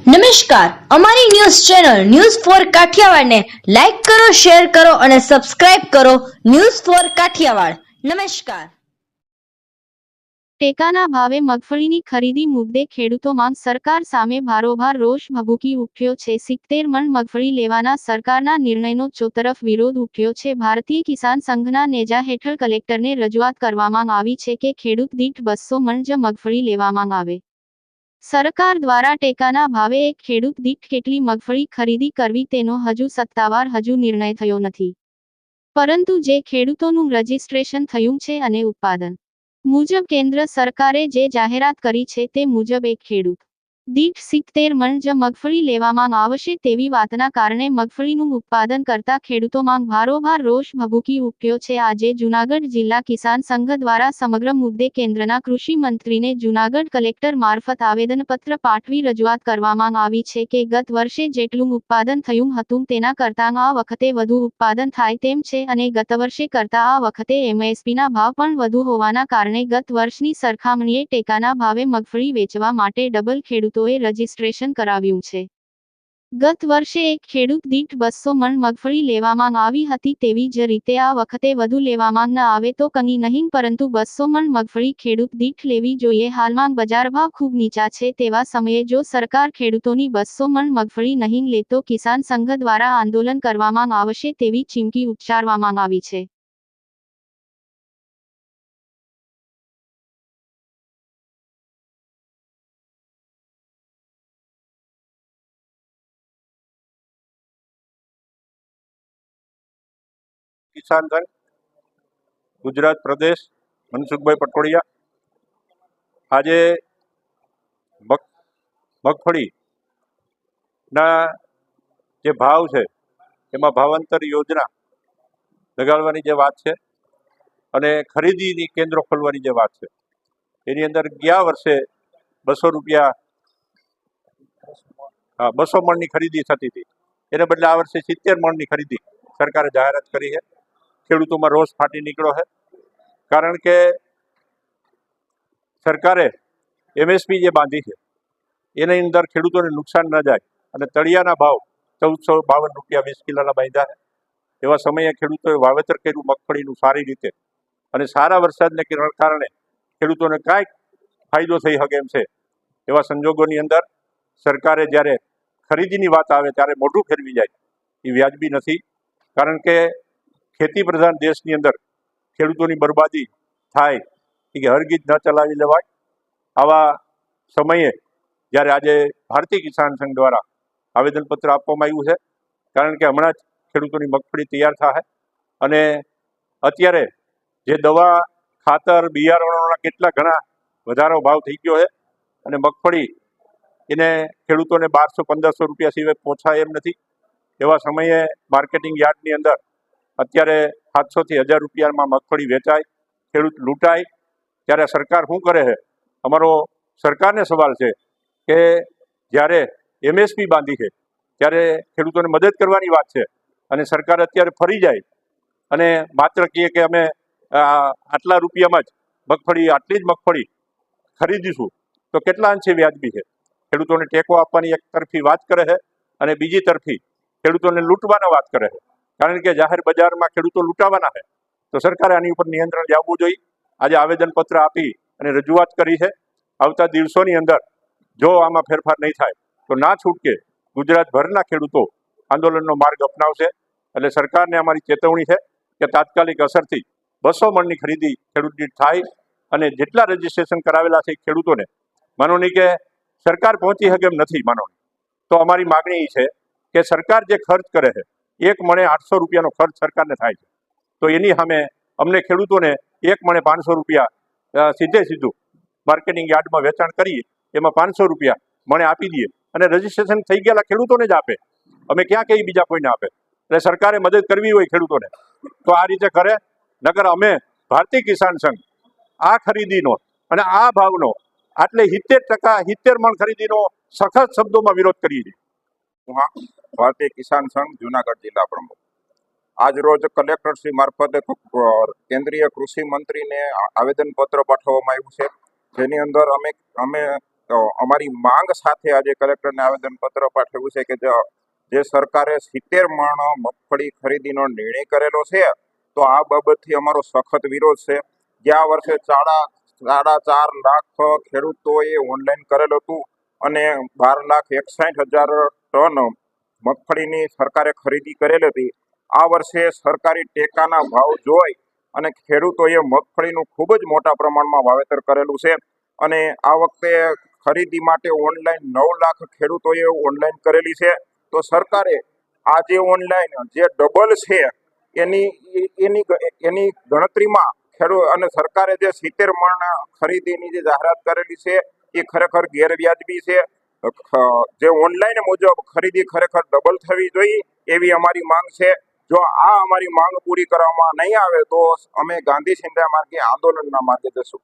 નમસ્કાર, અમારી news channel news for Kathiawad ને લાઈક કરો, શેર કરો અને સબસ્ક્રાઇબ કરો. News for Kathiawad. નમસ્કાર. ટેકાના ભાવે મગફળીની ખરીદી મુદ્દે ખેડૂતોમાં સરકાર સામે ભારોભાર રોષ ભભૂકી ઉઠ્યો છે. 70 મણ મગફળી લેવાના સરકારના નિર્ણયનો ચોતરફ વિરોધ ઉઠ્યો છે. ભારતીય કિસાન સંઘના નેજા હેઠળ કલેક્ટરને રજૂઆત કરવામાં આવી છે કે ખેડૂત દીઠ 200 મણ જ મગફળી લેવામાં આવે. સરકાર દ્વારા ટેકાના ભાવે એક ખેડૂત દીઠ કેટલી મગફળી ખરીદી કરવી તેનો હજુ સત્તાવાર નિર્ણય થયો નથી. પરંતુ જે ખેડૂતોનું રજીસ્ટ્રેશન થયું છે અને ઉત્પાદન મુજબ કેન્દ્ર સરકારે જે જાહેરાત કરી છે તે મુજબ એક ખેડૂત દીઠ 70 મણ જ મગફળી લેવામાં આવશે તેવી વાતના કારણે મગફળીનું ઉત્પાદન કરતા ખેડૂતોમાં ભારોભાર રોષ ભભૂકી ઉઠ્યો છે. આજે જૂનાગઢ જિલ્લા કિસાન સંઘ દ્વારા સમગ્ર મુદ્દે કેન્દ્રના કૃષિ મંત્રીને જૂનાગઢ કલેક્ટર મારફત આવેદનપત્ર પાઠવી રજૂઆત કરવામાં આવી છે કે ગત વર્ષે જેટલું ઉત્પાદન થયું હતું તેના કરતાં આ વખતે વધુ ઉત્પાદન થાય તેમ છે અને ગત વર્ષે કરતાં આ વખતે એમએસપીના ભાવ પણ વધુ હોવાના કારણે ગત વર્ષની સરખામણીએ ટેકાના ભાવે મગફળી વેચવા માટે ડબલ ખેડૂતોએ રજીસ્ટ્રેશન કરાવ્યું છે. ગત વર્ષે એક ખેડૂત દીઠ 200 મણ મગફળી લેવામાં આવી હતી તેવી જ રીતે આ વખતે વધુ લેવામાં ન આવે તો કંઈ નહીં, પરંતુ 200 મણ મગફળી ખેડૂત દીઠ લેવી જોઈએ. હાલમાં બજાર ભાવ ખૂબ નીચા છે તેવા સમયે જો સરકાર ખેડૂતોની 200 મણ મગફળી નહીં લે તો કિસાન સંઘ દ્વારા આંદોલન કરવામાં આવશે તેવી ચીમકી ઉચ્ચારવામાં આવી છે. કિસાન સંઘ ગુજરાત પ્રદેશ મનસુખભાઈ પટોડિયા. આજે મગફળીના જે ભાવ છે એમાં ભાવાંતર યોજના લગાડવાની જે વાત છે અને ખરીદીની કેન્દ્રો ખોલવાની જે વાત છે એની અંદર ગયા વર્ષે 200 રૂપિયા 200 મણની ખરીદી થતી હતી, એને બદલે આ વર્ષે 70 મણની ખરીદી સરકારે જાહેરાત કરી છે. ખેડૂતોમાં રોષ ફાટી નીકળ્યો છે, કારણ કે સરકારે એમએસપી જે બાંધી છે એની અંદર ખેડૂતોને નુકસાન ન જાય અને તળિયાના ભાવ 1452 રૂપિયા 20 કિલોના બાંધ્યા છે. એવા સમયે ખેડૂતોએ વાવેતર કર્યું મગફળીનું સારી રીતે અને સારા વરસાદને કારણે ખેડૂતોને કાંઈક ફાયદો થઈ શકે એમ છે. એવા સંજોગોની અંદર સરકારે જ્યારે ખરીદીની વાત આવે ત્યારે મોઢું ફેરવી જાય એ વ્યાજબી નથી, કારણ કે ખેતી પ્રધાન દેશની અંદર ખેડૂતોની બરબાદી થાય કે હરગીજ ન ચલાવી લેવાય. આવા સમયે જ્યારે આજે ભારતીય કિસાન સંઘ દ્વારા આવેદનપત્ર આપવામાં આવ્યું છે, કારણ કે હમણાં જ ખેડૂતોની મગફળી તૈયાર થાય અને અત્યારે જે દવા, ખાતર, બિયારણોના કેટલા ઘણા વધારો ભાવ થઈ ગયો છે અને મગફળી એને ખેડૂતોને 1200-1500 રૂપિયા સિવાય પહોંચાય એમ નથી. એવા સમયે માર્કેટિંગ યાર્ડની અંદર અત્યારે 700 થી 1000 રૂપિયામાં મગફળી વેચાય, ખેડૂત લૂંટાય. ત્યારે સરકાર શું કરે છે? અમારો સરકારને સવાલ છે કે જ્યારે એમએસપી બાંધી છે ત્યારે ખેડૂતોને મદદ કરવાની વાત છે અને સરકાર અત્યારે ફરી જાય અને માત્ર કહે કે અમે આટલા રૂપિયામાં જ મગફળી, આટલી જ મગફળી ખરીદીશું, તો કેટલા અંશે વ્યાજબી છે? ખેડૂતોને ટેકો આપવાની એક તરફી વાત કરે છે અને બીજી તરફી ખેડૂતોને લૂંટવાના વાત કરે છે, કારણ કે જાહેર બજારમાં ખેડૂતો લૂંટાવાના છે. તો સરકારે આની ઉપર નિયંત્રણ લાવવું જોઈએ. આજે આવેદનપત્ર આપી અને રજૂઆત કરી છે. આવતા દિવસોની અંદર જો આમાં ફેરફાર નહીં થાય તો ના છૂટકે ગુજરાતભરના ખેડૂતો આંદોલનનો માર્ગ અપનાવશે. એટલે સરકારને અમારી ચેતવણી છે કે તાત્કાલિક અસરથી 200 મણની ખરીદી ખેડૂત દીઠ થાય અને જેટલા રજીસ્ટ્રેશન કરાવેલા છે ખેડૂતોને માનો નહીં કે સરકાર પહોંચી શકે એમ નથી માનો. તો અમારી માગણી એ છે કે સરકાર જે ખર્ચ કરે છે, એક મણે 800 રૂપિયાનો ખર્ચ સરકારને થાય છે, તો એની સામે અમને ખેડૂતોને એક મણે 500 રૂપિયા સીધું માર્કેટિંગ યાર્ડમાં વેચાણ કરીએ, એમાં 500 રૂપિયા મણે આપી દઈએ અને રજીસ્ટ્રેશન થઈ ગયેલા ખેડૂતોને જ આપે. અમે ક્યાં કઈ બીજા કોઈને આપે? એટલે સરકારે મદદ કરવી હોય ખેડૂતોને તો આ રીતે કરે, નકર અમે ભારતીય કિસાન સંઘ આ ખરીદીનો અને આ ભાવનો આટલે 70% મણ ખરીદીનો સખત શબ્દોમાં વિરોધ કરીએ છીએ. ભારતીય કિસાન સંઘ જૂનાગઢ જિલ્લા પ્રમુખ. આજ રોજ કલેક્ટરશ્રી મારફતે કેન્દ્રીય કૃષિ મંત્રીને આવેદનપત્ર પાઠવવામાં આવ્યું છે, જેની અંદર અમે તો અમારી માંગ સાથે આજે કલેક્ટરને આવેદનપત્ર પાઠવ્યું છે કે જે સરકારે 70 મણ મગફળી ખરીદીનો નિર્ણય કરેલો છે, તો આ બાબતથી અમારો સખત વિરોધ છે. ગયા વર્ષે 4.5 લાખ ખેડૂતોએ ઓનલાઈન કરેલું હતું અને 12,61,000 ટન મગફળીની સરકારે ખરીદી કરેલી હતી. આ વર્ષે સરકારી ટેકાના ભાવ જોઈ અને ખેડૂતોએ મગફળીનું ખૂબ જ મોટા પ્રમાણમાં વાવેતર કરેલું છે અને આ વખતે ખરીદી માટે ઓનલાઈન 9 લાખ ખેડૂતોએ ઓનલાઈન કરેલી છે. તો સરકારે આ જે ઓનલાઈન જે ડબલ છે એની ગણતરીમાં ખેડૂત અને સરકારે જે 70 મણ ખરીદીની જે જાહેરાત કરેલી છે એ ખરેખર ગેરવ્યાજબી છે. જે ઓનલાઈન મુજબ ખરીદી ખરેખર ડબલ થવી જોઈએ એવી અમારી માંગ છે. જો આ અમારી માંગ પૂરી કરવામાં નહીં આવે તો અમે ગાંધી ચિંધ્યા માર્ગે આંદોલનના માર્ગે જશું.